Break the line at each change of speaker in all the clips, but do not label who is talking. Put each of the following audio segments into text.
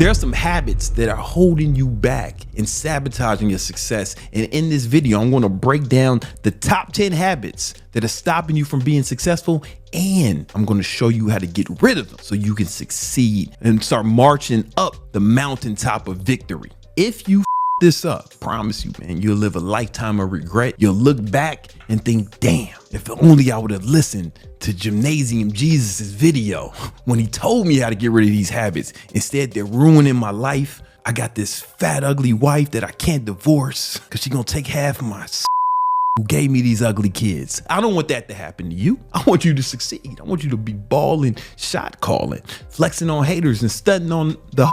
There are some habits that are holding you back and sabotaging your success. And in this video, I'm going to break down the top 10 habits that are stopping you from being successful. And I'm going to show you how to get rid of them so you can succeed and start marching up the mountaintop of victory. If you this up, promise you, man, you'll live a lifetime of regret. You'll look back and think, damn, if only I would have listened to Gymnasium Jesus' video when he told me how to get rid of these habits. Instead, they're ruining my life. I got this fat, ugly wife that I can't divorce because she's gonna take half of my who gave me these ugly kids. I don't want that to happen to you. I want you to succeed. I want you to be balling, shot calling, flexing on haters and stunting on the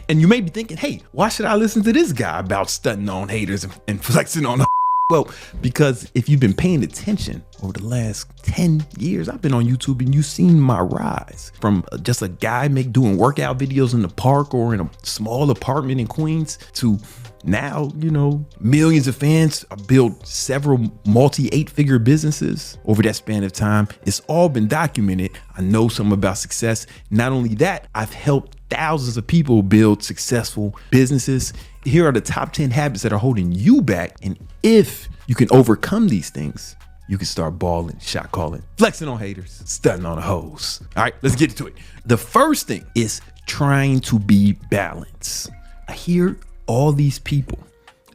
and you may be thinking, hey, why should I listen to this guy about stunting on haters and flexing on the well, because if you've been paying attention over the last 10 years, I've been on YouTube and you've seen my rise from just a guy doing workout videos in the park or in a small apartment in Queens to now, you know, millions of fans. I built several multi-8-figure businesses over that span of time. It's all been documented. I know something about success. Not only that, I've helped thousands of people build successful businesses. Here are the top 10 habits that are holding you back. And if you can overcome these things, you can start balling, shot calling, flexing on haters, stunting on the hoes. All right, let's get into it. The first thing is trying to be balanced. I hear all these people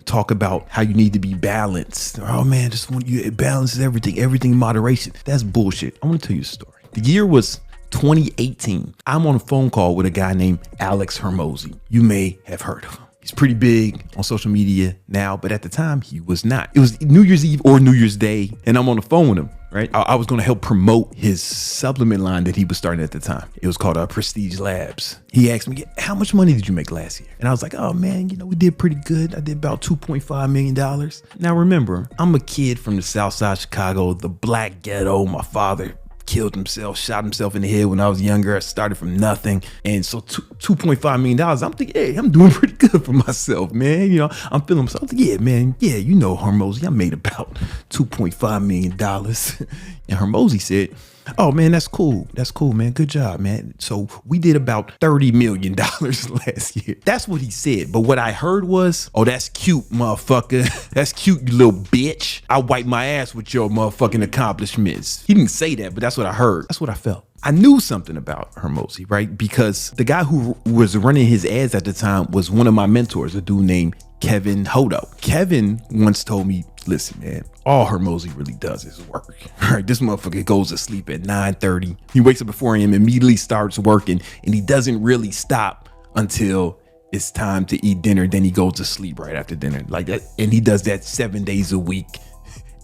talk about how you need to be balanced. Oh man, just want you, it balances everything in moderation. That's bullshit. I want to tell you a story. The year was 2018. I'm on a phone call with a guy named Alex Hormozi. You may have heard of him. He's pretty big on social media now, but at the time he was not. It was New Year's Eve or New Year's Day, and I'm on the phone with him, right? I was going to help promote his supplement line that he was starting at the time. It was called Prestige Labs. He asked me, how much money did you make last year? And I was like, oh man, you know, we did pretty good. I did about $2.5 million. Now remember, I'm a kid from the South Side Chicago, the black ghetto. My father killed himself, shot himself in the head when I was younger. I started from nothing. And so $2.5 million, I'm thinking, hey, I'm doing pretty good for myself, man. You know, I'm feeling myself. Yeah, man. Yeah, you know, Hormozi, I made about $2.5 million. And Hormozi said, oh man, that's cool. That's cool, man. Good job, man. So we did about $30 million last year. That's what he said. But what I heard was, oh, that's cute, motherfucker. That's cute, you little bitch. I wipe my ass with your motherfucking accomplishments. He didn't say that, but that's what I heard. That's what I felt. I knew something about Hormozi, right? Because the guy who was running his ads at the time was one of my mentors, a dude named Kevin Hodo. Kevin once told me, listen, man, all Hormozi really does is work. All right, this motherfucker goes to sleep at 9:30. He wakes up at 4 a.m., immediately starts working, and he doesn't really stop until it's time to eat dinner. Then he goes to sleep right after dinner, like that. And he does that 7 days a week,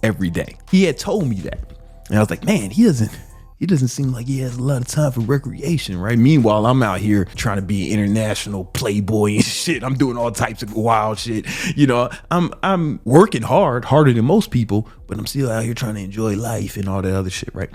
every day. He had told me that. And I was like, man, he doesn't seem like he has a lot of time for recreation, right? Meanwhile, I'm out here trying to be an international playboy and shit. I'm doing all types of wild shit. You know, I'm working harder than most people, but I'm still out here trying to enjoy life and all that other shit, right?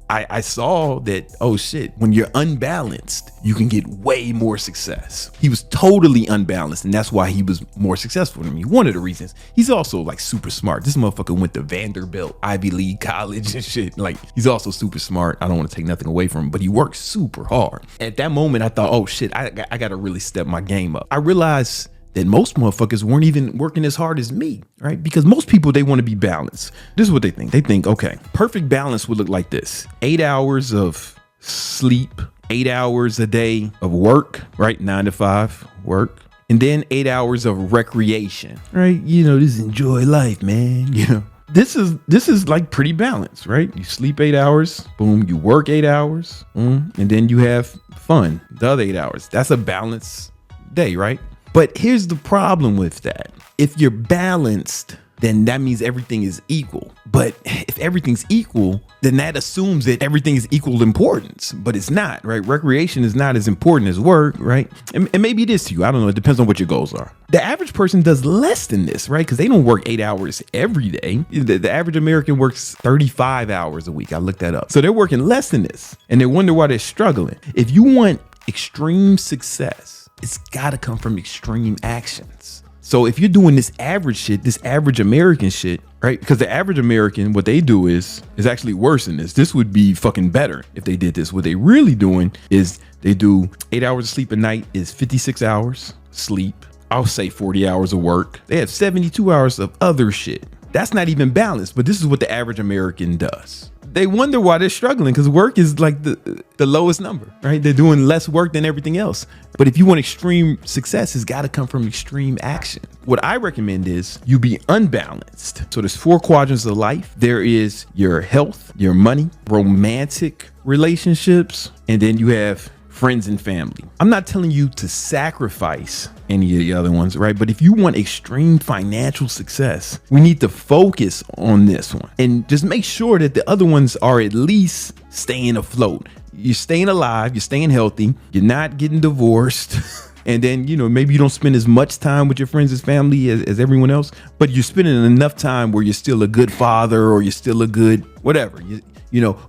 I saw that, oh shit, when you're unbalanced, you can get way more success. He was totally unbalanced, and that's why he was more successful than me. One of the reasons. He's also like super smart. This motherfucker went to Vanderbilt, Ivy League college and shit. Like, he's also super smart. I don't want to take nothing away from him, but he works super hard. At that moment, I thought, oh shit, I got to really step my game up. I realized that most motherfuckers weren't even working as hard as me, right? Because most people, they want to be balanced. This is what they think. They think, okay, perfect balance would look like this. 8 hours of sleep, 8 hours a day of work, right? 9 to 5 work. And then 8 hours of recreation, right? You know, just enjoy life, man. You know, this is like pretty balanced, right? You sleep 8 hours, boom, you work 8 hours, and then you have fun the other 8 hours. That's a balanced day, right? But here's the problem with that. If you're balanced, then that means everything is equal. But if everything's equal, then that assumes that everything is equal importance, but it's not, right? Recreation is not as important as work, right? And maybe it is to you. I don't know. It depends on what your goals are. The average person does less than this, right? Because they don't work 8 hours every day. The average American works 35 hours a week. I looked that up. So they're working less than this, and they wonder why they're struggling. If you want extreme success, it's got to come from extreme actions. So if you're doing this average shit, this average American shit, right? right? Because the average American, what they do is actually worse than this. This would be fucking better if they did this. What they really doing is they do 8 hours of sleep a night is 56 hours sleep. I'll say 40 hours of work. They have 72 hours of other shit. That's not even balanced, but this is what the average American does. They wonder why they're struggling because work is like the lowest number, right? They're doing less work than everything else. But if you want extreme success, it's got to come from extreme action. What I recommend is you be unbalanced. So there's 4 quadrants of life. There is your health, your money, romantic relationships, and then you have friends and family. I'm not telling you to sacrifice any of the other ones, right? But if you want extreme financial success, we need to focus on this one and just make sure that the other ones are at least staying afloat. You're staying alive, you're staying healthy, you're not getting divorced. And then, maybe you don't spend as much time with your friends and family as everyone else, but you're spending enough time where you're still a good father or you're still a good whatever.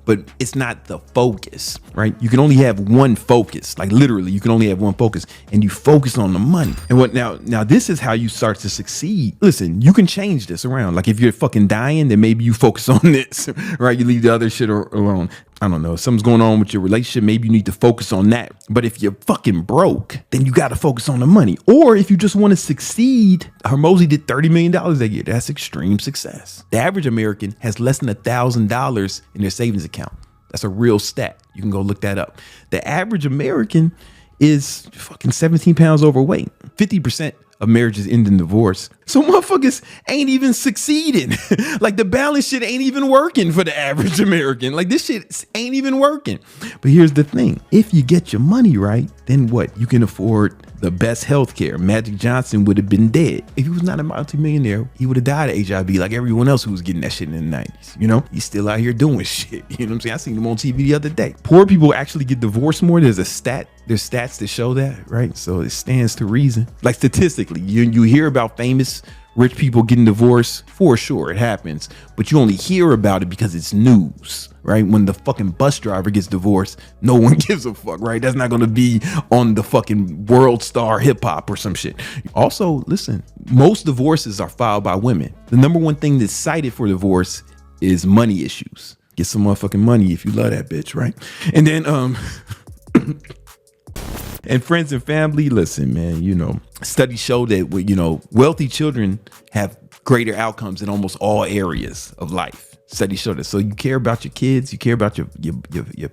But it's not the focus, right? You can only have one focus, like literally you can only have one focus, and you focus on the money. And what now this is how you start to succeed. Listen, you can change this around. Like if you're fucking dying, then maybe you focus on this, right? You leave the other shit alone. I don't know. If something's going on with your relationship, maybe you need to focus on that. But if you're fucking broke, then you got to focus on the money. Or if you just want to succeed, Hormozi did $30 million that year. That's extreme success. The average American has less than $1,000 in their savings account. That's a real stat. You can go look that up. The average American is fucking 17 pounds overweight. 50% of marriages end in divorce. So motherfuckers ain't even succeeding. Like the balance shit ain't even working for the average American. Like this shit ain't even working. But here's the thing. If you get your money right, then what? You can afford the best healthcare. Magic Johnson would have been dead. If he was not a multimillionaire, he would have died of HIV like everyone else who was getting that shit in the 90s. He's still out here doing shit. You know what I'm saying? I seen him on TV the other day. Poor people actually get divorced more. There's stats that show that, right? So it stands to reason. Like statistically, you hear about famous rich people getting divorced, for sure, it happens, but you only hear about it because it's news, right? When the fucking bus driver gets divorced, no one gives a fuck, right? That's not gonna be on the fucking World Star Hip Hop or some shit. Also, listen, most divorces are filed by women. The number one thing that's cited for divorce is money issues. Get some motherfucking money if you love that bitch, right? And then, and friends and family, listen, man, studies show that, wealthy children have greater outcomes in almost all areas of life. Studies show that. So you care about your kids, you care about your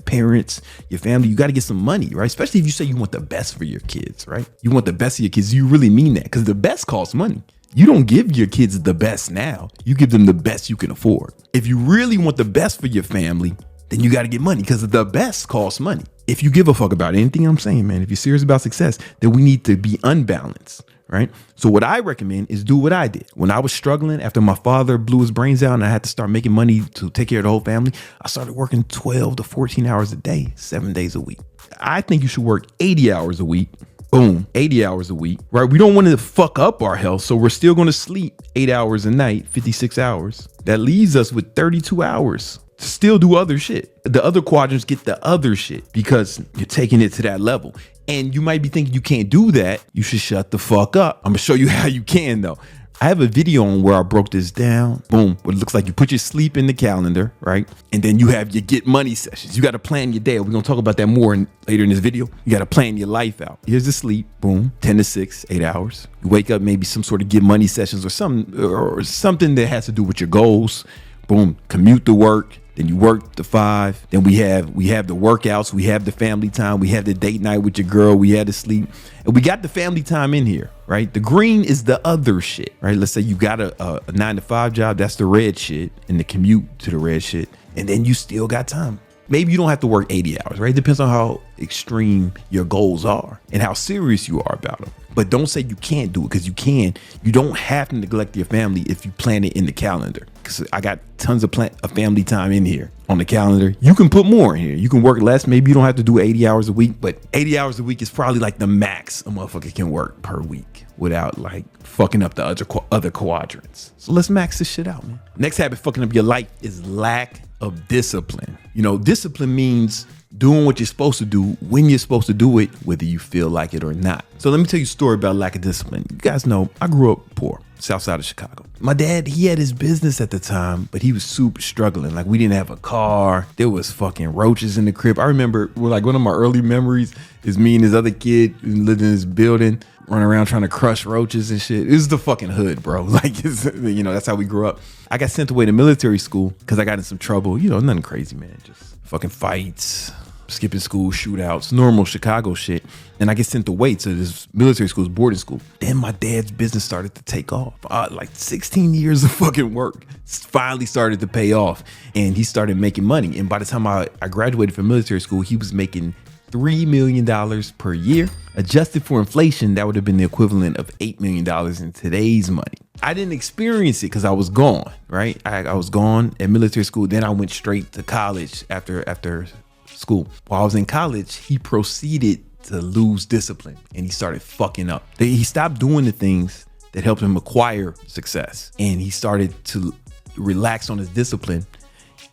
parents, your family, you got to get some money, right? Especially if you say you want the best for your kids, right? You want the best for your kids. You really mean that because the best costs money. You don't give your kids the best now. You give them the best you can afford. If you really want the best for your family, then you got to get money because the best costs money. If you give a fuck about anything I'm saying, man, if you're serious about success, then we need to be unbalanced, right? So what I recommend is do what I did. When I was struggling after my father blew his brains out and I had to start making money to take care of the whole family, I started working 12 to 14 hours a day, 7 days a week. I think you should work 80 hours a week. Boom, 80 hours a week, right? We don't want to fuck up our health, so we're still going to sleep 8 hours a night, 56 hours. That leaves us with 32 hours to still do other shit. The other quadrants get the other shit because you're taking it to that level. And you might be thinking you can't do that. You should shut the fuck up. I'm gonna show you how you can though. I have a video on where I broke this down. Boom. What it looks like you put your sleep in the calendar, right? And then you have your get money sessions. You got to plan your day. We're going to talk about that more later in this video. You got to plan your life out. Here's the sleep. Boom. 10 to 6, 8 hours. You wake up, maybe some sort of get money sessions or something that has to do with your goals. Boom. Commute to work. Then you work to 5. Then we have the workouts. We have the family time. We have the date night with your girl. We had to sleep. And we got the family time in here, right? The green is the other shit, right? Let's say you got a 9 to 5 job. That's the red shit. And the commute to the red shit. And then you still got time. Maybe you don't have to work 80 hours, right? It depends on how extreme your goals are and how serious you are about them. But don't say you can't do it because you can. You don't have to neglect your family if you plan it in the calendar. Because I got tons of family time in here on the calendar. You can put more in here. You can work less. Maybe you don't have to do 80 hours a week, but 80 hours a week is probably like the max a motherfucker can work per week without like fucking up the other quadrants. So let's max this shit out, man. Next habit fucking up your life is lack of discipline. You know, discipline means doing what you're supposed to do when you're supposed to do it, whether you feel like it or not. So let me tell you a story about lack of discipline. You guys know I grew up poor, south side of Chicago. My dad, he had his business at the time, but he was super struggling. Like, we didn't have a car. There was fucking roaches in the crib. I remember, like, one of my early memories is me and this other kid who lived in this building running around trying to crush roaches and shit. It was the fucking hood, bro. Like, that's how we grew up. I got sent away to military school because I got in some trouble. Nothing crazy, man. Just fucking fights, skipping school, shootouts, normal Chicago shit. And I get sent away to this military school, boarding school. Then my dad's business started to take off. Like 16 years of fucking work finally started to pay off. And he started making money. And by the time I graduated from military school, he was making $3 million per year. Adjusted for inflation, that would have been the equivalent of $8 million in today's money. I didn't experience it because I was gone, right? I was gone at military school. Then I went straight to college after school. While I was in college, he proceeded to lose discipline and he started fucking up. He stopped doing the things that helped him acquire success. And he started to relax on his discipline,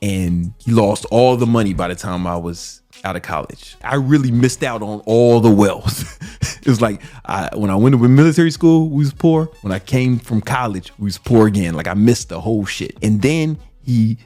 and he lost all the money by the time I was out of college. I really missed out on all the wealth. It was like when I went to military school, we was poor. When I came from college, we was poor again. Like, I missed the whole shit. And then he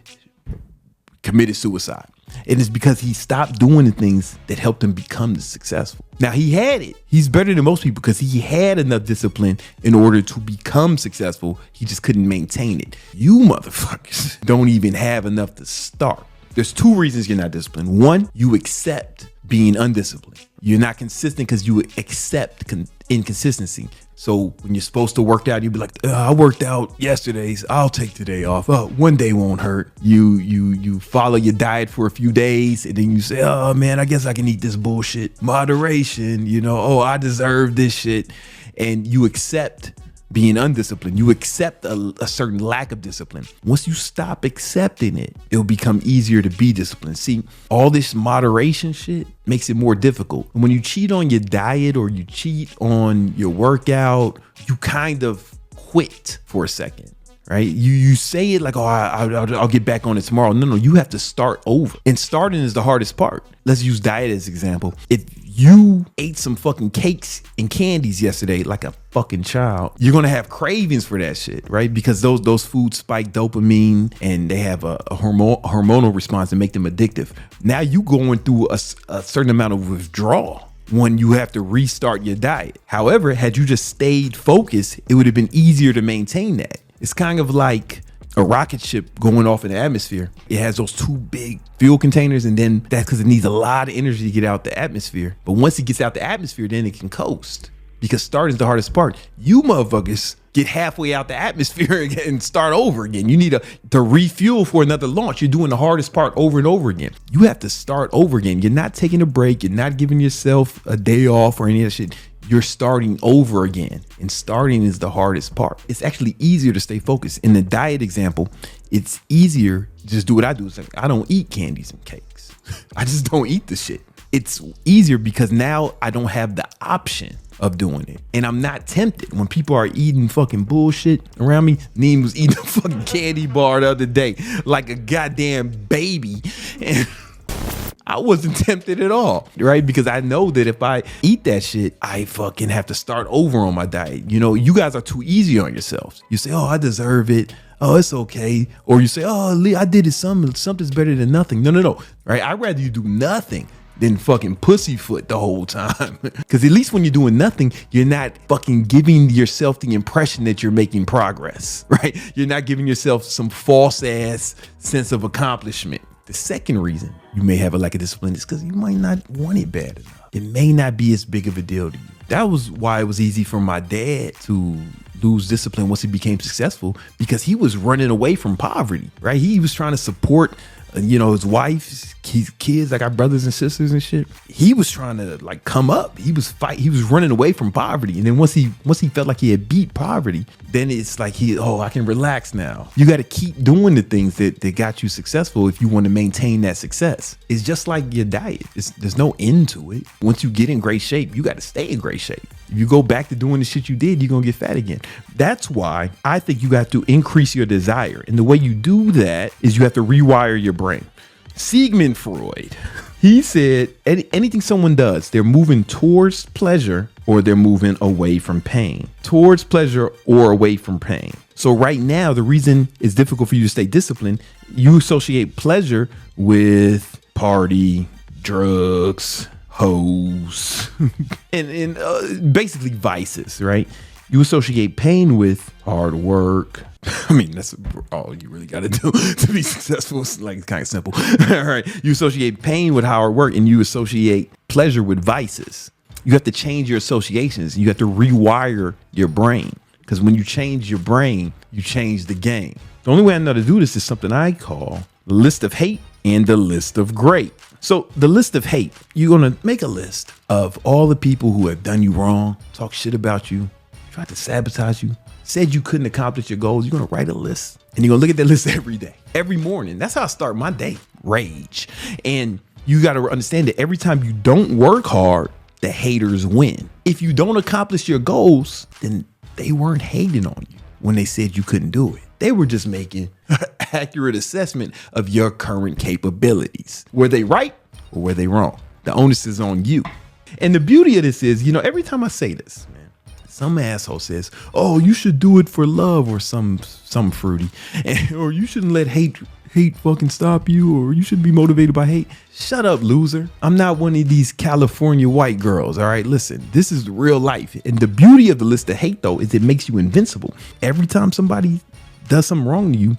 committed suicide. And it's because he stopped doing the things that helped him become successful. Now, he had it. He's better than most people because he had enough discipline in order to become successful. He just couldn't maintain it. You motherfuckers don't even have enough to start. There's two reasons you're not disciplined. One, you accept being undisciplined. You're not consistent because you accept inconsistency. So when you're supposed to work out, you'll be like, I worked out yesterday, so I'll take today off. One day won't hurt. You follow your diet for a few days, and then you say, oh man, I guess I can eat this bullshit. Moderation, I deserve this shit. And you accept being undisciplined. You accept a certain lack of discipline. Once you stop accepting it, it'll become easier to be disciplined. See, all this moderation shit makes it more difficult. And when you cheat on your diet or you cheat on your workout, you kind of quit for a second, right? You say it like, I'll get back on it tomorrow. No, you have to start over. And starting is the hardest part. Let's use diet as an example. If you ate some fucking cakes and candies yesterday like a fucking child, you're gonna have cravings for that shit, right? Because those foods spike dopamine and they have a hormonal response and make them addictive. Now you going through a certain amount of withdrawal when you have to restart your diet. However, had you just stayed focused, it would have been easier to maintain that. It's kind of like a rocket ship going off in the atmosphere. It has those two big fuel containers, and then that's because it needs a lot of energy to get out the atmosphere. But once it gets out the atmosphere, then it can coast. Because starting is the hardest part. You motherfuckers get halfway out the atmosphere and start over again. You need to refuel for another launch. You're doing the hardest part over and over again. You have to start over again. You're not taking a break. You're not giving yourself a day off or any of that shit. You're starting over again, and starting is the hardest part. It's actually easier to stay focused. In the diet example, it's easier to just do what I do. It's like, I don't eat candies and cakes. I just don't eat the shit. It's easier because now I don't have the option of doing it, and I'm not tempted. When people are eating fucking bullshit around me, Neem was eating a fucking candy bar the other day like a goddamn baby, and I wasn't tempted at all, right? Because I know that if I eat that shit, I fucking have to start over on my diet. You guys are too easy on yourselves. You say, I deserve it. Oh, it's okay. Or you say, Lee, I did it. Something's better than nothing. No. Right? I'd rather you do nothing than fucking pussyfoot the whole time. Because at least when you're doing nothing, you're not fucking giving yourself the impression that you're making progress, right? You're not giving yourself some false ass sense of accomplishment. The second reason you may have a lack of discipline is because you might not want it bad enough. It may not be as big of a deal to you. That was why it was easy for my dad to lose discipline once he became successful, because he was running away from poverty, right? He was trying to support his wife, his kids. I got brothers and sisters and shit. He was trying to come up. He was running away from poverty. And then once he felt like he had beat poverty, then it's like I can relax now. You got to keep doing the things that got you successful if you want to maintain that success. It's just like your diet. There's no end to it. Once you get in great shape, you got to stay in great shape. If you go back to doing the shit you did, you're going to get fat again. That's why I think you got to increase your desire. And the way you do that is you have to rewire your brain. Sigmund Freud, He said anything someone does, they're moving towards pleasure or they're moving away from pain. Towards pleasure or away from pain. So right now, the reason it's difficult for you to stay disciplined, you associate pleasure with party, drugs, hoes, and basically vices, right? You associate pain with hard work. I mean, that's all you really got to do to be successful. It's like kind of simple. All right. You associate pain with hard work and you associate pleasure with vices. You have to change your associations. You have to rewire your brain, because when you change your brain, you change the game. The only way I know to do this is something I call the list of hate and the list of great. So the list of hate, you're going to make a list of all the people who have done you wrong, talk shit about you, tried to sabotage you, said you couldn't accomplish your goals. You're going to write a list and you're going to look at that list every day, every morning. That's how I start my day. Rage. And you got to understand that every time you don't work hard, the haters win. If you don't accomplish your goals, then they weren't hating on you when they said you couldn't do it. They were just making an accurate assessment of your current capabilities. Were they right or were they wrong? The onus is on you. And the beauty of this is, every time I say this, man, some asshole says, oh, you should do it for love or some fruity, or you shouldn't let hate fucking stop you, or you shouldn't be motivated by hate. Shut up, loser. I'm not one of these California white girls. All right, listen, this is real life. And the beauty of the list of hate, though, is it makes you invincible. Every time somebody does something wrong to you,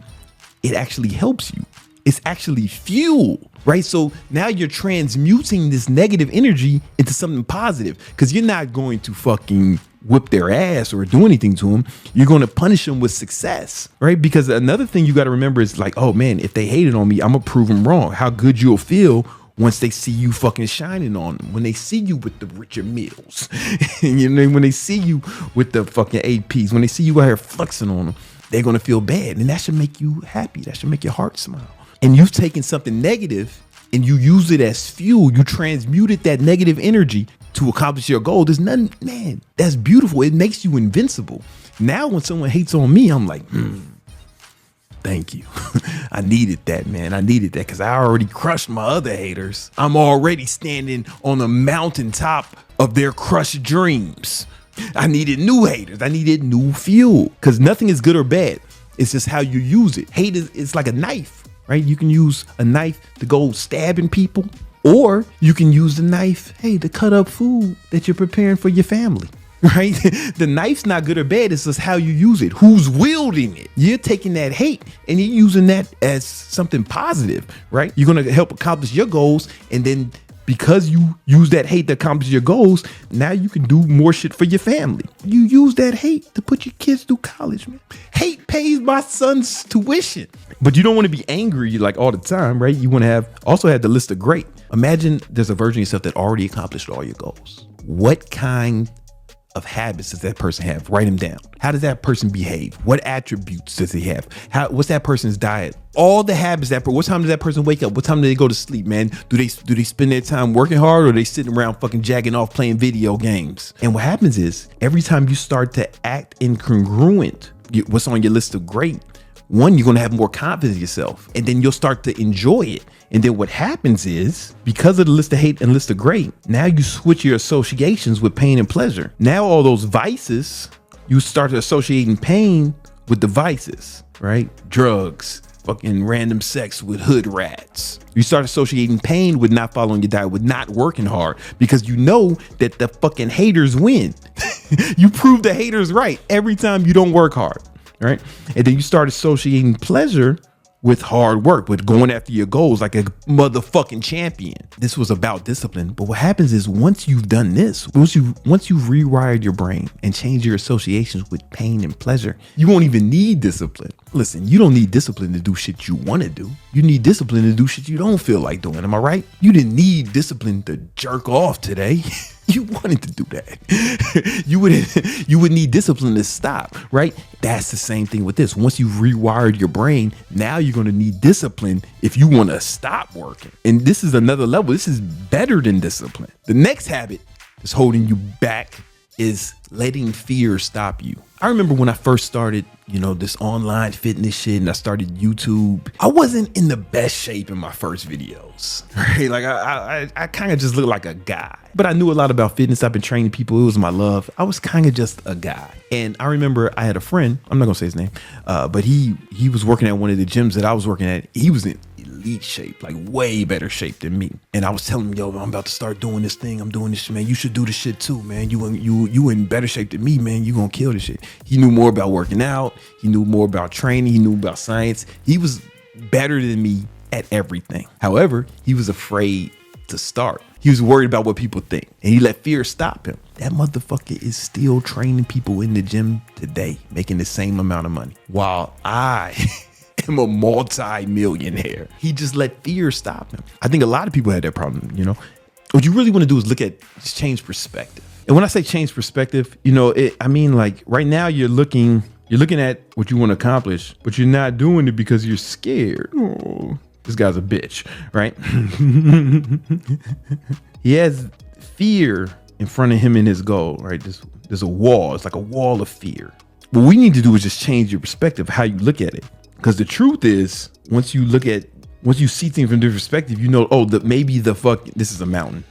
it actually helps you. It's actually fuel, right? So now you're transmuting this negative energy into something positive, because you're not going to fucking whip their ass or do anything to them. You're going to punish them with success, right? Because another thing you got to remember is like, oh man, if they hated on me, I'm gonna prove them wrong. How good you'll feel once they see you fucking shining on them, when they see you with the richer meals, when they see you with the fucking APs, when they see you out here flexing on them, they're going to feel bad. And that should make you happy. That should make your heart smile. And you've taken something negative and you use it as fuel. You transmuted that negative energy to accomplish your goal. There's nothing, man, that's beautiful. It makes you invincible. Now, when someone hates on me, I'm like, thank you. I needed that, man. I needed that because I already crushed my other haters. I'm already standing on the mountaintop of their crushed dreams. I needed new haters. I needed new fuel, because nothing is good or bad. It's just how you use it. Hate is like a knife, right? You can use a knife to go stabbing people, or you can use the knife, to cut up food that you're preparing for your family, right? The knife's not good or bad. It's just how you use it. Who's wielding it? You're taking that hate and you're using that as something positive, right? You're going to help accomplish your goals. And then because you use that hate to accomplish your goals, now you can do more shit for your family. You use that hate to put your kids through college, man. Hate pays my son's tuition. But you don't want to be angry like all the time, right? You want to also have the list of great. Imagine there's a version of yourself that already accomplished all your goals. What kind of habits does that person have? Write them down. How does that person behave? What attributes does he have? What's that person's diet? All the habits what time does that person wake up? What time do they go to sleep, man? Do they spend their time working hard, or are they sitting around fucking jacking off playing video games? And what happens is every time you start to act incongruent, what's on your list of great, one, you're going to have more confidence in yourself, and then you'll start to enjoy it. And then what happens is, because of the list of hate and list of great, now you switch your associations with pain and pleasure. Now all those vices, you start associating pain with the vices, right? Drugs, fucking random sex with hood rats. You start associating pain with not following your diet, with not working hard, because you know that the fucking haters win. You prove the haters right every time you don't work hard, right? And then you start associating pleasure with hard work, with going after your goals like a motherfucking champion. This was about discipline. But what happens is, once you've done this, once you've rewired your brain and changed your associations with pain and pleasure, you won't even need discipline. Listen, you don't need discipline to do shit you want to do. You need discipline to do shit you don't feel like doing. Am I right? You didn't need discipline to jerk off today. You wanted to do that. You would need discipline to stop, right? That's the same thing with this. Once you've rewired your brain, now you're going to need discipline if you want to stop working. And this is another level. This is better than discipline. The next habit is holding you back is letting fear stop you. I remember when I first started, this online fitness shit, and I started YouTube, I wasn't in the best shape in my first videos, right? Like I kind of just looked like a guy, but I knew a lot about fitness. I've been training people. It was my love. I was kind of just a guy. And I remember I had a friend, I'm not gonna say his name, but he was working at one of the gyms that I was working at. He was in elite shape, like way better shape than me. And I was telling him, yo, I'm about to start doing this thing. I'm doing this shit, man. You should do this shit too, man. You in better shape than me, man. You gonna kill this shit. He knew more about working out. He knew more about training. He knew about science. He was better than me at everything. However, he was afraid to start. He was worried about what people think, and he let fear stop him. That motherfucker is still training people in the gym today, making the same amount of money, while I am a multi-millionaire. He just let fear stop him. I think a lot of people had that problem. What you really want to do is just change perspective. And when I say change perspective, I mean, like right now you're looking at what you want to accomplish, but you're not doing it because you're scared. Oh, this guy's a bitch, right? He has fear in front of him in his goal, right? There's a wall. It's like a wall of fear. What we need to do is just change your perspective, how you look at it. Because the truth is, once you see things from different perspective, maybe this is a mountain.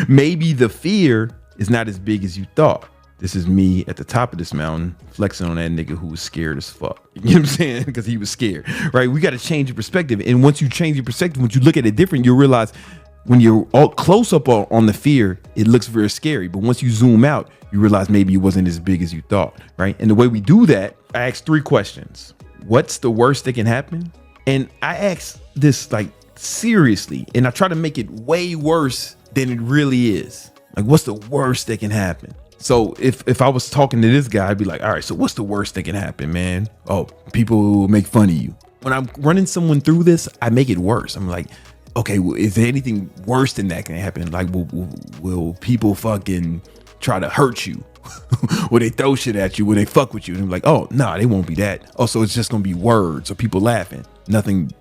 Maybe the fear is not as big as you thought. This is me at the top of this mountain flexing on that nigga who was scared as fuck. You know what I'm saying? Because he was scared, right? We got to change your perspective. And once you change your perspective, once you look at it different, you'll realize when you're all close up on the fear, it looks very scary. But once you zoom out, you realize maybe it wasn't as big as you thought, right? And the way we do that, I ask 3 questions. What's the worst that can happen? And I ask this like seriously, and I try to make it way worse than it really is. Like, what's the worst that can happen? So if I was talking to this guy, I'd be like, all right, so what's the worst that can happen, man? Oh, people will make fun of you. When I'm running someone through this, I make it worse. I'm like, okay, well, is there anything worse than that can happen? Like, will people fucking try to hurt you? Will they throw shit at you? Will they fuck with you? And I'm like, oh, no, they won't be that. Oh, so it's just gonna be words or people laughing. Nothing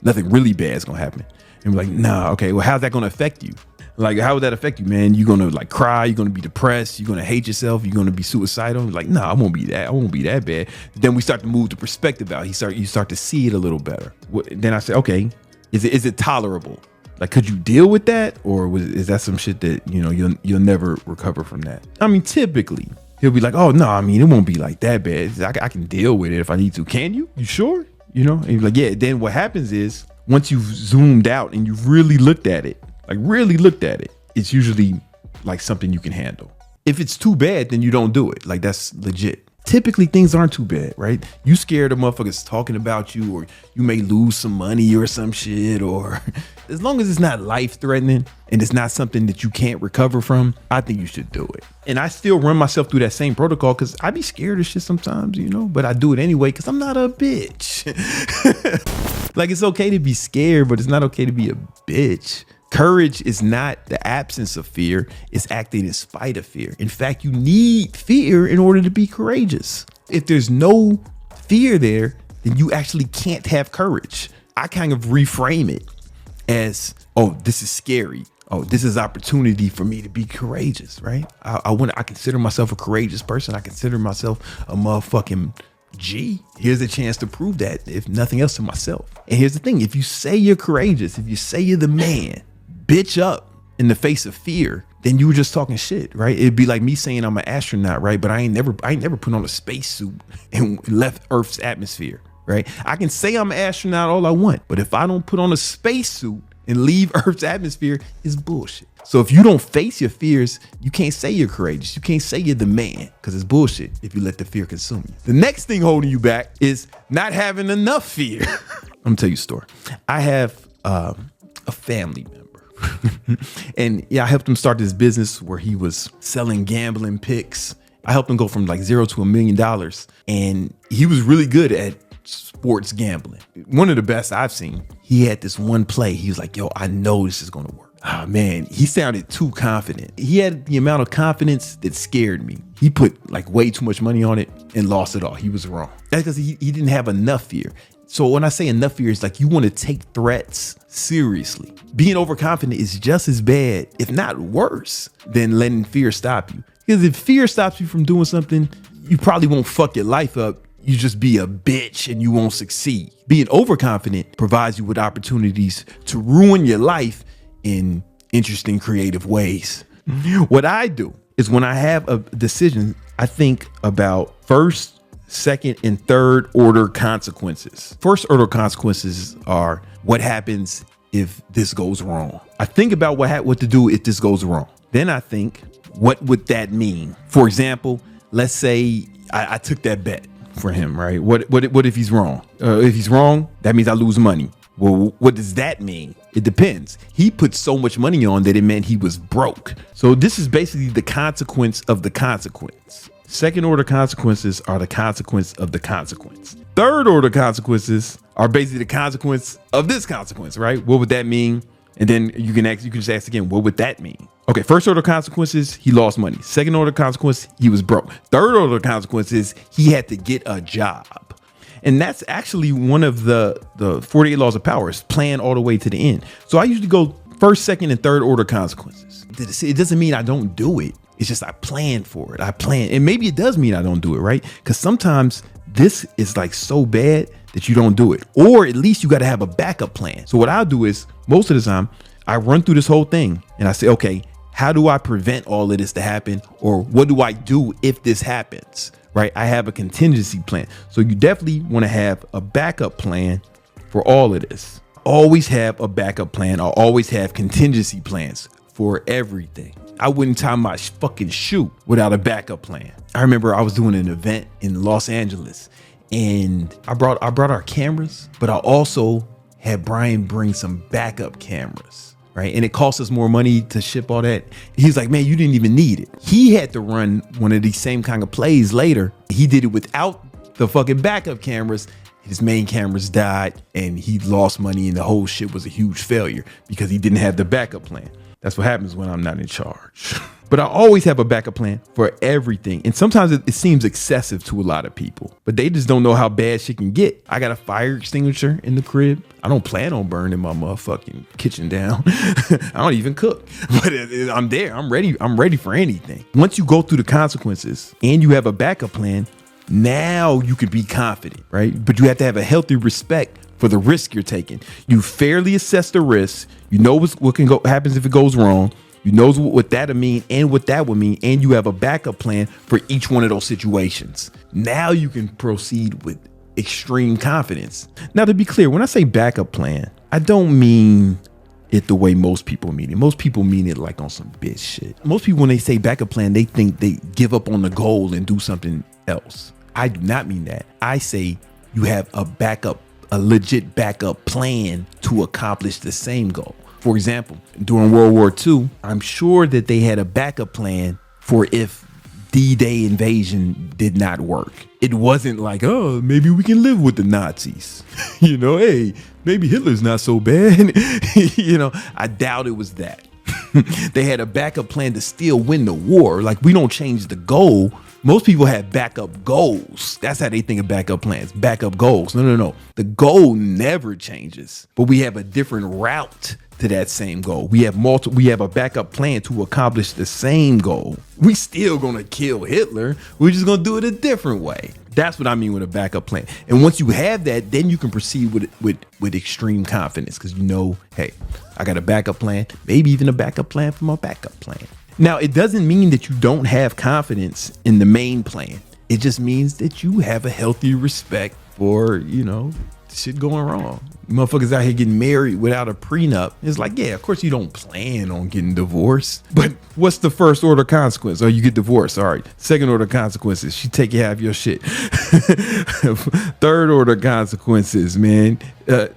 really bad is gonna happen. And I'm like, nah, okay, well, how's that gonna affect you? Like, how would that affect you, man? You're gonna like cry, you're gonna be depressed, you're gonna hate yourself, you're gonna be suicidal. Like, nah, I won't be that bad. Then we start to move the perspective out. You start to see it a little better. Then I say, okay, is it tolerable? Like, could you deal with that? Or is that some shit that, you'll never recover from that? I mean, typically he'll be like, oh no, I mean, it won't be like that bad. I can deal with it if I need to. Can you? You sure? And he's like, yeah. Then what happens is once you've zoomed out and you've really looked at it, it's usually like something you can handle. If it's too bad, then you don't do it. Like, that's legit. Typically things aren't too bad, right? You scared of motherfuckers talking about you, or you may lose some money or some shit, or as long as it's not life threatening and it's not something that you can't recover from, I think you should do it. And I still run myself through that same protocol because I be scared of shit sometimes, but I do it anyway because I'm not a bitch. Like, it's okay to be scared, but it's not okay to be a bitch. Courage is not the absence of fear, it's acting in spite of fear. In fact, you need fear in order to be courageous. If there's no fear there, then you actually can't have courage. I kind of reframe it as, oh, this is scary. Oh, this is opportunity for me to be courageous, right? I consider myself a courageous person. I consider myself a motherfucking G. Here's a chance to prove that, if nothing else, to myself. And here's the thing, if you say you're courageous, if you say you're the man, bitch up in the face of fear, then you were just talking shit, right? It'd be like me saying I'm an astronaut, right? But I ain't never put on a spacesuit and left Earth's atmosphere, right? I can say I'm an astronaut all I want, but if I don't put on a spacesuit and leave Earth's atmosphere, it's bullshit. So if you don't face your fears, you can't say you're courageous. You can't say you're the man, because it's bullshit if you let the fear consume you. The next thing holding you back is not having enough fear. I'm gonna tell you a story. I have a family member. And yeah, I helped him start this business where he was selling gambling picks. I helped him go from like $0 to $1 million. And he was really good at sports gambling. One of the best I've seen. He had this one play. He was like, yo, I know this is going to work. Ah, man, he sounded too confident. He had the amount of confidence that scared me. He put like way too much money on it and lost it all. He was wrong. That's because he didn't have enough fear. So when I say enough fear, it's like you want to take threats seriously. Being overconfident is just as bad, if not worse, than letting fear stop you. Because if fear stops you from doing something, you probably won't fuck your life up. You just be a bitch and you won't succeed. Being overconfident provides you with opportunities to ruin your life in interesting, creative ways. What I do is when I have a decision, I think about first, second, and third order consequences. First order consequences are what happens if this goes wrong. I think about what to do if this goes wrong. Then I think, what would that mean? For example, let's say I took that bet for him, right? What if he's wrong? If he's wrong, that means I lose money. Well, what does that mean? It depends. He put so much money on that it meant he was broke. So this is basically the consequence of the consequence. Second order consequences are the consequence of the consequence. Third order consequences are basically the consequence of this consequence, right? What would that mean? And then you can just ask again, what would that mean? Okay, first order consequences, he lost money. Second order consequence, he was broke. Third order consequences, he had to get a job. And that's actually one of the 48 laws of power, is plan all the way to the end. So I usually go first, second, and third order consequences. It doesn't mean I don't do it. It's just I plan for it. And maybe it does mean I don't do it, right? Because sometimes this is like so bad that you don't do it. Or at least you got to have a backup plan. So what I'll do is most of the time I run through this whole thing and I say, okay, how do I prevent all of this to happen? Or what do I do if this happens? Right? I have a contingency plan. So you definitely want to have a backup plan for all of this. Always have a backup plan. Or always have contingency plans for everything. I wouldn't tie my fucking shoe without a backup plan. I remember I was doing an event in Los Angeles and I brought our cameras, but I also had Brian bring some backup cameras. Right. And it cost us more money to ship all that. He's like, man, you didn't even need it. He had to run one of these same kind of plays later. He did it without the fucking backup cameras. His main cameras died and he lost money and the whole shit was a huge failure because he didn't have the backup plan. That's what happens when I'm not in charge. But I always have a backup plan for everything. And sometimes it seems excessive to a lot of people, but they just don't know how bad shit can get. I got a fire extinguisher in the crib. I don't plan on burning my motherfucking kitchen down. I don't even cook, but I'm there. I'm ready for anything. Once you go through the consequences and you have a backup plan, now you can be confident, right? But you have to have a healthy respect for the risk you're taking. You fairly assess the risk. You know what happens if it goes wrong. You know what that'll mean and what that would mean. And you have a backup plan for each one of those situations. Now you can proceed with extreme confidence. Now, to be clear, when I say backup plan, I don't mean it the way most people mean it. Most people mean it like on some bitch shit. Most people, when they say backup plan, they think they give up on the goal and do something else. I do not mean that. I say you have a legit backup plan to accomplish the same goal. For example, during World War II, I'm sure that they had a backup plan for if D-Day invasion did not work. It wasn't like, oh, maybe we can live with the Nazis. Hey, maybe Hitler's not so bad. I doubt it was that. They had a backup plan to still win the war. Like, we don't change the goal. Most people have backup goals. That's how they think of backup plans, backup goals. No. The goal never changes, but we have a different route to that same goal. We have a backup plan to accomplish the same goal. We still gonna kill Hitler. We're just gonna do it a different way. That's what I mean with a backup plan. And once you have that, then you can proceed with extreme confidence because hey, I got a backup plan, maybe even a backup plan for my backup plan. Now, it doesn't mean that you don't have confidence in the main plan. It just means that you have a healthy respect for, shit going wrong. Motherfuckers out here getting married without a prenup. It's like, yeah, of course you don't plan on getting divorced. But what's the first order consequence? Oh, you get divorced. All right. Second order consequences. She take you half your shit. Third order consequences, man.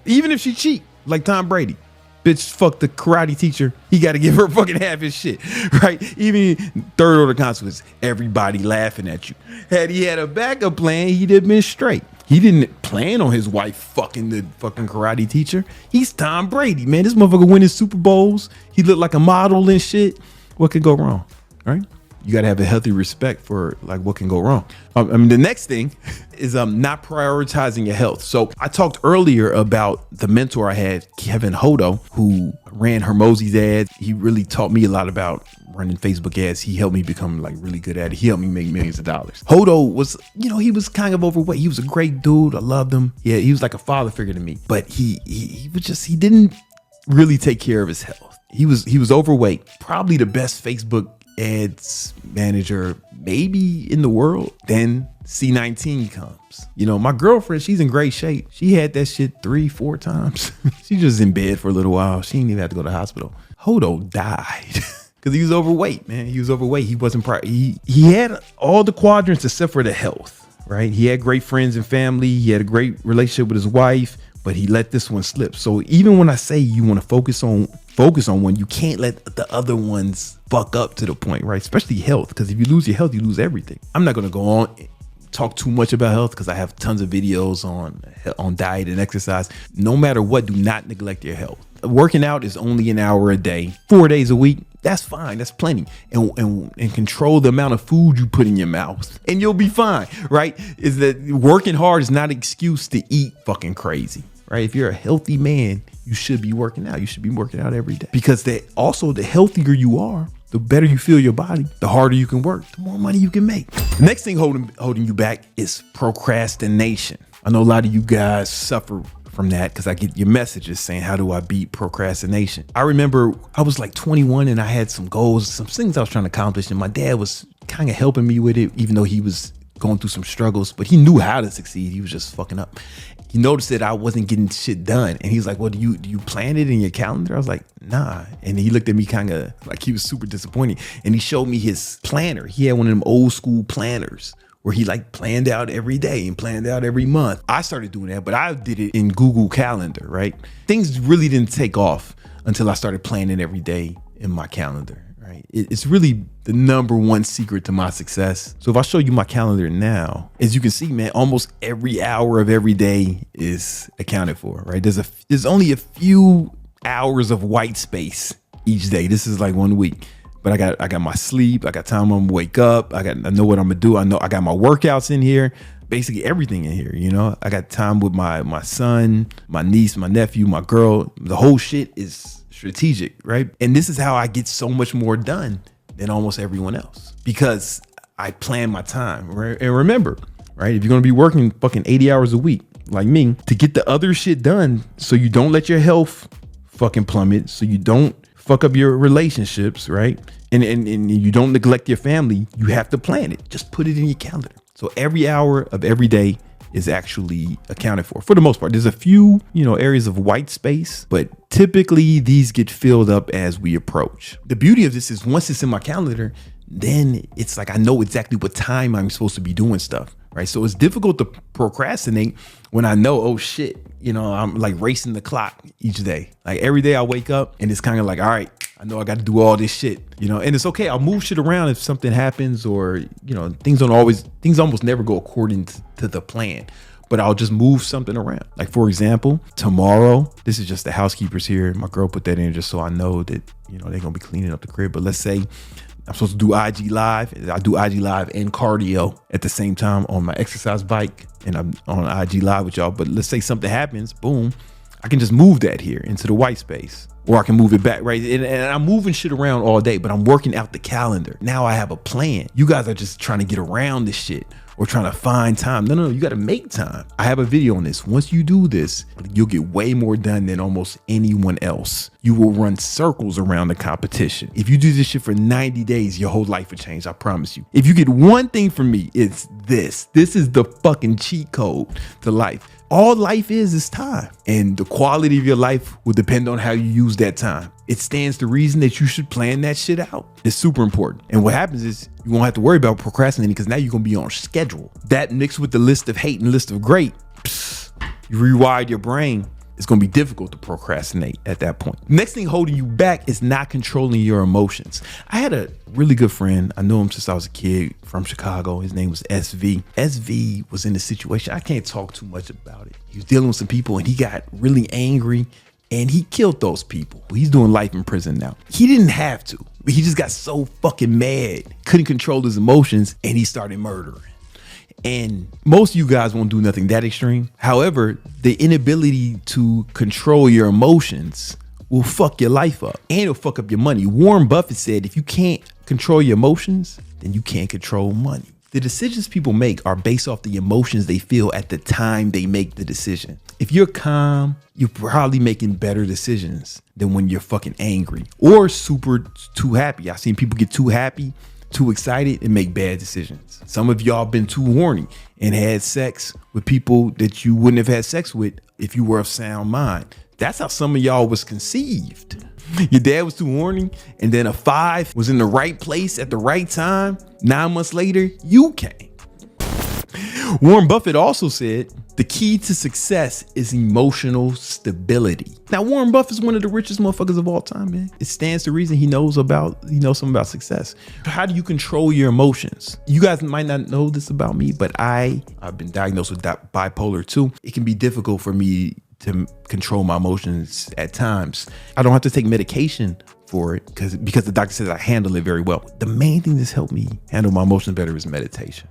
Even if she cheat, like Tom Brady. Bitch, fuck the karate teacher. He got to give her fucking half his shit, right? Even third order consequences. Everybody laughing at you. Had he had a backup plan, he'd have been straight. He didn't plan on his wife fucking the fucking karate teacher. He's Tom Brady, man. This motherfucker winning Super Bowls. He looked like a model and shit. What could go wrong, right? you got to have a healthy respect for like what can go wrong. The next thing is not prioritizing your health. So I talked earlier about the mentor I had, Kevin Hodo, who ran Hormozi's ads. He really taught me a lot about running Facebook ads. He helped me become like really good at it. He helped me make millions of dollars. Hodo was, he was kind of overweight. He was a great dude. I loved him. Yeah, he was like a father figure to me, but he didn't really take care of his health. He was overweight. Probably the best Facebook ads manager maybe in the world. Then C19 comes. My girlfriend, she's in great shape. She had that shit 3-4 times. She just in bed for a little while. She didn't even have to go to the hospital. Hodo died because he was overweight, man. He was overweight. He wasn't he had all the quadrants except for the health, right? He had great friends and family. He had a great relationship with his wife, but he let this one slip. So even when I say you want to focus on one, you can't let the other ones fuck up to the point, right? Especially health, because if you lose your health, you lose everything. I'm not going to go on talk too much about health because I have tons of videos on diet and exercise. No matter what, do not neglect your health. Working out is only an hour a day, 4 days a week. That's fine. That's plenty. And control the amount of food you put in your mouth and you'll be fine, right? Is that working hard is not an excuse to eat fucking crazy, right? If you're a healthy man, you should be working out. You should be working out every day because the healthier you are, the better you feel your body, the harder you can work, the more money you can make. The next thing holding you back is procrastination. I know a lot of you guys suffer from that because I get your messages saying, how do I beat procrastination? I remember I was like 21 and I had some goals, some things I was trying to accomplish, and my dad was kind of helping me with it, even though he was going through some struggles, but he knew how to succeed. He was just fucking up. He noticed that I wasn't getting shit done. And he's like, well, do you plan it in your calendar? I was like, nah. And he looked at me kind of like he was super disappointed. And he showed me his planner. He had one of them old school planners where he like planned out every day and planned out every month. I started doing that, but I did it in Google Calendar, right? Things really didn't take off until I started planning every day in my calendar. Right? It's really the number one secret to my success. So if I show you my calendar now, as you can see, man, almost every hour of every day is accounted for, right? There's only a few hours of white space each day. This is like 1 week, but I got my sleep. I got time I'm gonna wake up. I know what I'm gonna do. I know I got my workouts in here. Basically everything in here, I got time with my son, my niece, my nephew, my girl. The whole shit is strategic, right? And this is how I get so much more done than almost everyone else because I plan my time, right? And remember, right? If you're going to be working fucking 80 hours a week like me to get the other shit done so you don't let your health fucking plummet, so you don't fuck up your relationships, right? And you don't neglect your family, you have to plan it. Just put it in your calendar. So every hour of every day is actually accounted for the most part. There's a few, areas of white space, but typically these get filled up as we approach. The beauty of this is once it's in my calendar, then it's like I know exactly what time I'm supposed to be doing stuff, right? So it's difficult to procrastinate when I know, oh shit, I'm like racing the clock each day. Like every day I wake up and it's kind of like, all right, I know I got to do all this shit, and it's okay. I'll move shit around if something happens or, things almost never go according to the plan, but I'll just move something around. Like for example, tomorrow, this is just the housekeepers here. My girl put that in just so I know that, they're going to be cleaning up the crib. But let's say I'm supposed to do IG Live. I do IG Live and cardio at the same time on my exercise bike and I'm on IG Live with y'all. But let's say something happens, boom, I can just move that here into the white space. Or I can move it back, right? And I'm moving shit around all day, but I'm working out the calendar. Now I have a plan. You guys are just trying to get around this shit or trying to find time. No, you got to make time. I have a video on this. Once you do this, you'll get way more done than almost anyone else. You will run circles around the competition. If you do this shit for 90 days, your whole life will change. I promise you. If you get one thing from me, it's this. This is the fucking cheat code to life. All life is time, and the quality of your life will depend on how you use that time. It stands to reason that you should plan that shit out. It's super important. And what happens is you won't have to worry about procrastinating because now you're going to be on schedule. That mixed with the list of hate and list of great, you rewired your brain. It's going to be difficult to procrastinate at that point. Next thing holding you back is not controlling your emotions. I had a really good friend. I knew him since I was a kid from Chicago. His name was SV. SV was in a situation. I can't talk too much about it. He was dealing with some people and he got really angry and he killed those people. He's doing life in prison now. He didn't have to, but he just got so fucking mad, couldn't control his emotions, and he started murdering. And most of you guys won't do nothing that extreme. However, the inability to control your emotions will fuck your life up, and it'll fuck up your money. Warren Buffett said, if you can't control your emotions, then you can't control money. The decisions people make are based off the emotions they feel at the time they make the decision. If you're calm, you're probably making better decisions than when you're fucking angry or super too happy. I've seen people get too happy, too excited, and make bad decisions. Some of y'all been too horny and had sex with people that you wouldn't have had sex with if you were of sound mind. That's how some of y'all was conceived. Your dad was too horny, and then a 5 was in the right place at the right time. 9 months later, you came. Warren Buffett also said, the key to success is emotional stability. Now, Warren Buffett's one of the richest motherfuckers of all time, man. It stands to reason he knows something about success. How do you control your emotions? You guys might not know this about me, but I've been diagnosed with bipolar too. It can be difficult for me to control my emotions at times. I don't have to take medication for it because the doctor says I handle it very well. The main thing that's helped me handle my emotions better is meditation.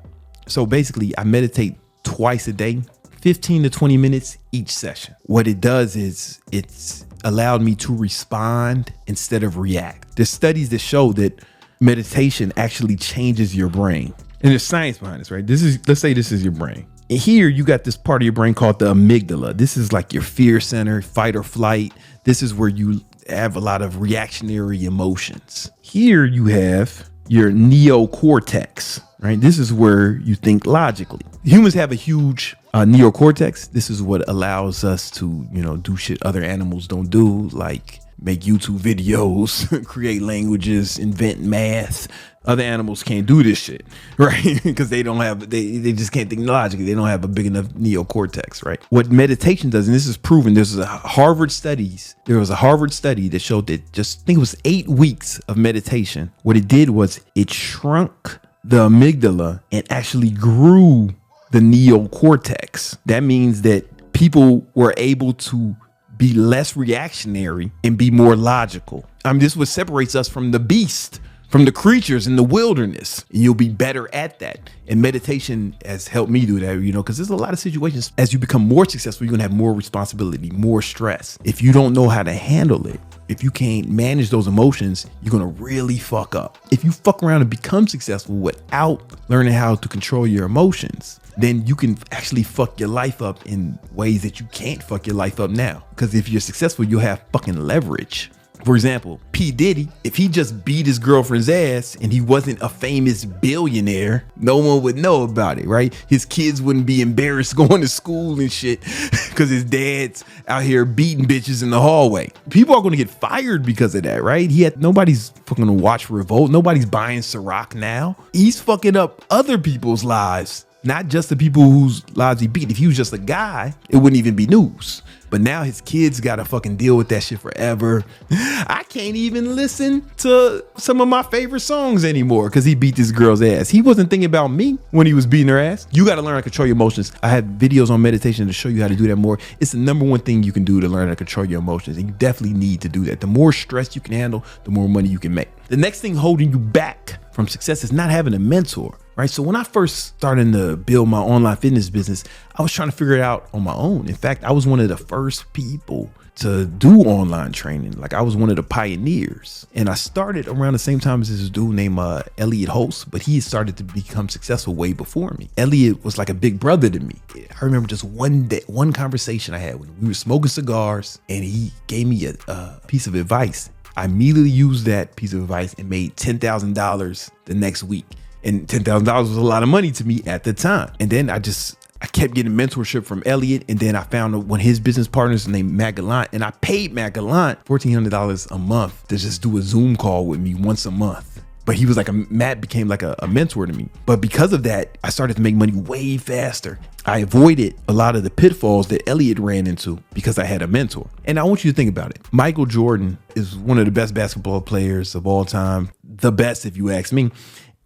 So basically, I meditate twice a day, 15 to 20 minutes each session. What it does is it's allowed me to respond instead of react. There's studies that show that meditation actually changes your brain. And there's science behind this, right? Let's say this is your brain. And here you got this part of your brain called the amygdala. This is like your fear center, fight or flight. This is where you have a lot of reactionary emotions. Here you have your neocortex, right? This is where you think logically. Humans have a huge neocortex. This is what allows us to, do shit other animals don't do, like make YouTube videos, create languages, invent math. Other animals can't do this shit, right? Because they just can't think logically. They don't have a big enough neocortex, right? What meditation does, and this is proven, there was a Harvard study that showed that I think it was 8 weeks of meditation. What it did was it shrunk the amygdala and actually grew the neocortex. That means that people were able to be less reactionary and be more logical. This is what separates us from the beast, from the creatures in the wilderness. And you'll be better at that. And meditation has helped me do that, because there's a lot of situations as you become more successful, you're gonna have more responsibility, more stress. If you don't know how to handle it, if you can't manage those emotions, you're gonna really fuck up. If you fuck around and become successful without learning how to control your emotions, then you can actually fuck your life up in ways that you can't fuck your life up now. Because if you're successful, you'll have fucking leverage. For example, P Diddy, if he just beat his girlfriend's ass and he wasn't a famous billionaire, no one would know about it, right? His kids wouldn't be embarrassed going to school and shit because his dad's out here beating bitches in the hallway. People are going to get fired because of that, right? Nobody's fucking gonna watch Revolt. Nobody's buying Ciroc now. He's fucking up other people's lives, not just the people whose lives he beat. If he was just a guy, it wouldn't even be news. But now his kids got to fucking deal with that shit forever. I can't even listen to some of my favorite songs anymore because he beat this girl's ass. He wasn't thinking about me when he was beating her ass. You got to learn how to control your emotions. I have videos on meditation to show you how to do that more. It's the number one thing you can do to learn how to control your emotions. And you definitely need to do that. The more stress you can handle, the more money you can make. The next thing holding you back from success is not having a mentor. Right. So when I first started to build my online fitness business, I was trying to figure it out on my own. In fact, I was one of the first people to do online training. Like I was one of the pioneers. And I started around the same time as this dude named Elliot Host, but he had started to become successful way before me. Elliot was like a big brother to me. I remember just one conversation I had when we were smoking cigars and he gave me a piece of advice. I immediately used that piece of advice and made $10,000 the next week. And $10,000 was a lot of money to me at the time. And then I kept getting mentorship from Elliot. And then I found one of his business partners named Matt Gallant. And I paid Matt Gallant $1,400 a month to just do a Zoom call with me once a month. But he was like, Matt became like a mentor to me. But because of that, I started to make money way faster. I avoided a lot of the pitfalls that Elliot ran into because I had a mentor. And I want you to think about it. Michael Jordan is one of the best basketball players of all time. The best, if you ask me.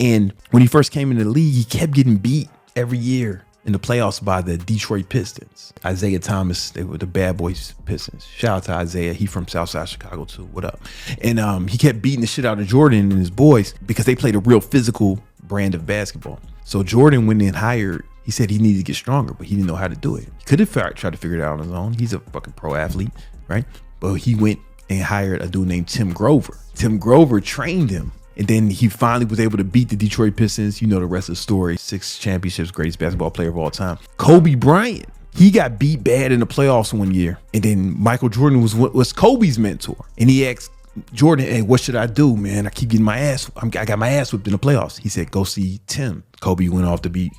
And when he first came into the league, he kept getting beat every year in the playoffs by the Detroit Pistons. Isaiah Thomas, they were the bad boys Pistons. Shout out to Isaiah. He from Southside Chicago too. What up? And he kept beating the shit out of Jordan and his boys because they played a real physical brand of basketball. So Jordan went in hired. He said he needed to get stronger, but he didn't know how to do it. He could have tried to figure it out on his own. He's a fucking pro athlete, right? But he went and hired a dude named Tim Grover. Tim Grover trained him. And then he finally was able to beat the Detroit Pistons. You know the rest of the story. 6 championships, greatest basketball player of all time. Kobe Bryant. He got beat bad in the playoffs one year. And then Michael Jordan was Kobe's mentor. And he asked Jordan, hey, what should I do, man? I keep getting my ass. I got my ass whipped in the playoffs. He said, go see Tim. Kobe went on to be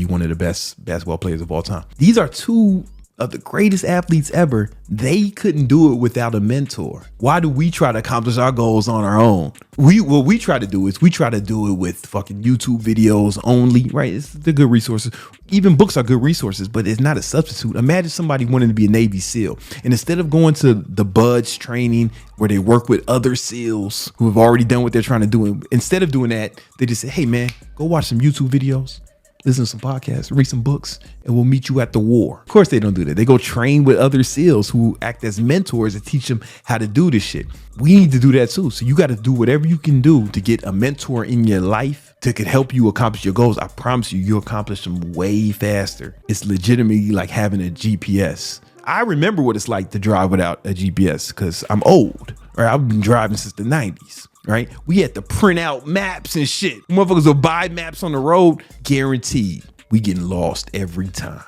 one of the best basketball players of all time. These are two of the greatest athletes ever. They couldn't do it without a mentor. Why do we try to accomplish our goals on our own? What we try to do is we try to do it with fucking YouTube videos only, right? It's the good resources. Even books are good resources, but it's not a substitute. Imagine somebody wanting to be a Navy SEAL, and instead of going to the BUD/S training where they work with other SEALs who have already done what they're trying to do, instead of doing that, they just say, hey man, go watch some YouTube videos, listen to some podcasts, read some books, and we'll meet you at the war. Of course they don't do that. They go train with other SEALs who act as mentors and teach them how to do this shit. We need to do that too. So you got to do whatever you can do to get a mentor in your life that could help you accomplish your goals. I promise you, you'll accomplish them way faster. It's legitimately like having a GPS. I remember what it's like to drive without a GPS because I'm old, right? I've been driving since the 90s. Right? We had to print out maps and shit. Motherfuckers will buy maps on the road. Guaranteed. We getting lost every time.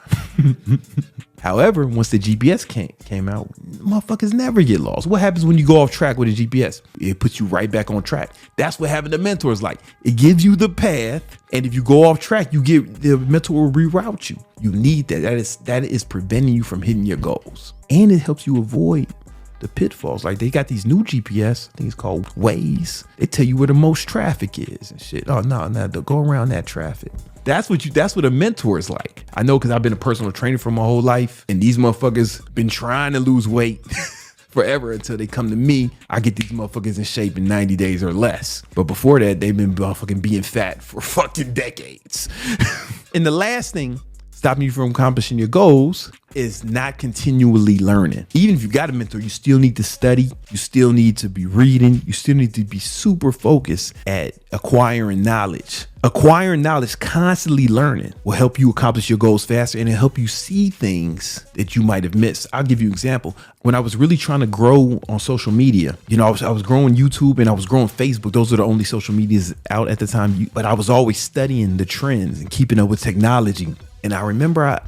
However, once the GPS came out, motherfuckers never get lost. What happens when you go off track with a GPS? It puts you right back on track. That's what having a mentor is like. It gives you the path, and if you go off track, the mentor will reroute you. You need that. That is preventing you from hitting your goals. And it helps you avoid the pitfalls. Like they got these new GPS, I think it's called Waze. They tell you where the most traffic is and shit. Oh no, go around that traffic. That's what a mentor is like. I know because I've been a personal trainer for my whole life, and these motherfuckers been trying to lose weight forever until they come to me. I get these motherfuckers in shape in 90 days or less. But before that, they've been fucking being fat for fucking decades. And the last thing stopping you from accomplishing your goals is not continually learning. Even if you got a mentor, you still need to study. You still need to be reading. You still need to be super focused at acquiring knowledge. Acquiring knowledge, constantly learning will help you accomplish your goals faster, and it'll help you see things that you might have missed. I'll give you an example. When I was really trying to grow on social media, I was growing YouTube and I was growing Facebook. Those are the only social medias out at the time. But I was always studying the trends and keeping up with technology. And I remember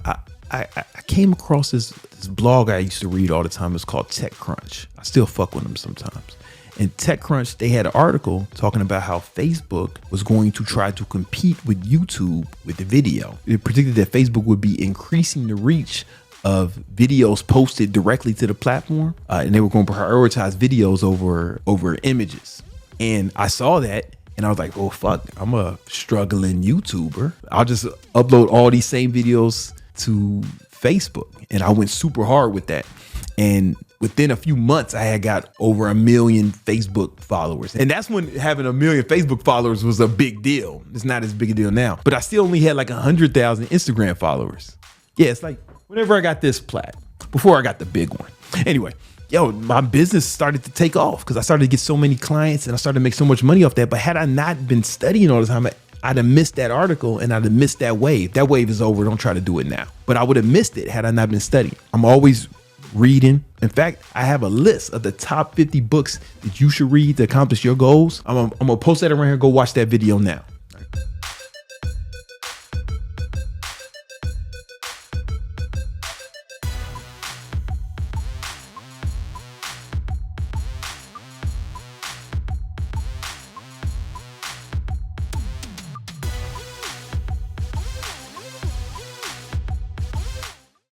I came across this blog I used to read all the time. It's called TechCrunch. I still fuck with them sometimes. And TechCrunch, they had an article talking about how Facebook was going to try to compete with YouTube with the video. It predicted that Facebook would be increasing the reach of videos posted directly to the platform, and they were going to prioritize videos over images. And I saw that. And I was like, oh, fuck, I'm a struggling YouTuber. I'll just upload all these same videos to Facebook. And I went super hard with that. And within a few months, I had got over 1 million Facebook followers. And that's when having 1 million Facebook followers was a big deal. It's not as big a deal now. But I still only had like 100,000 Instagram followers. Yeah, it's like whenever I got this plat, before I got the big one. Anyway. My business started to take off because I started to get so many clients and I started to make so much money off that. But had I not been studying all the time, I'd have missed that article and I'd have missed that wave. That wave is over. Don't try to do it now. But I would have missed it had I not been studying. I'm always reading. In fact, I have a list of the top 50 books that you should read to accomplish your goals. I'm going to post that around here. Go watch that video now.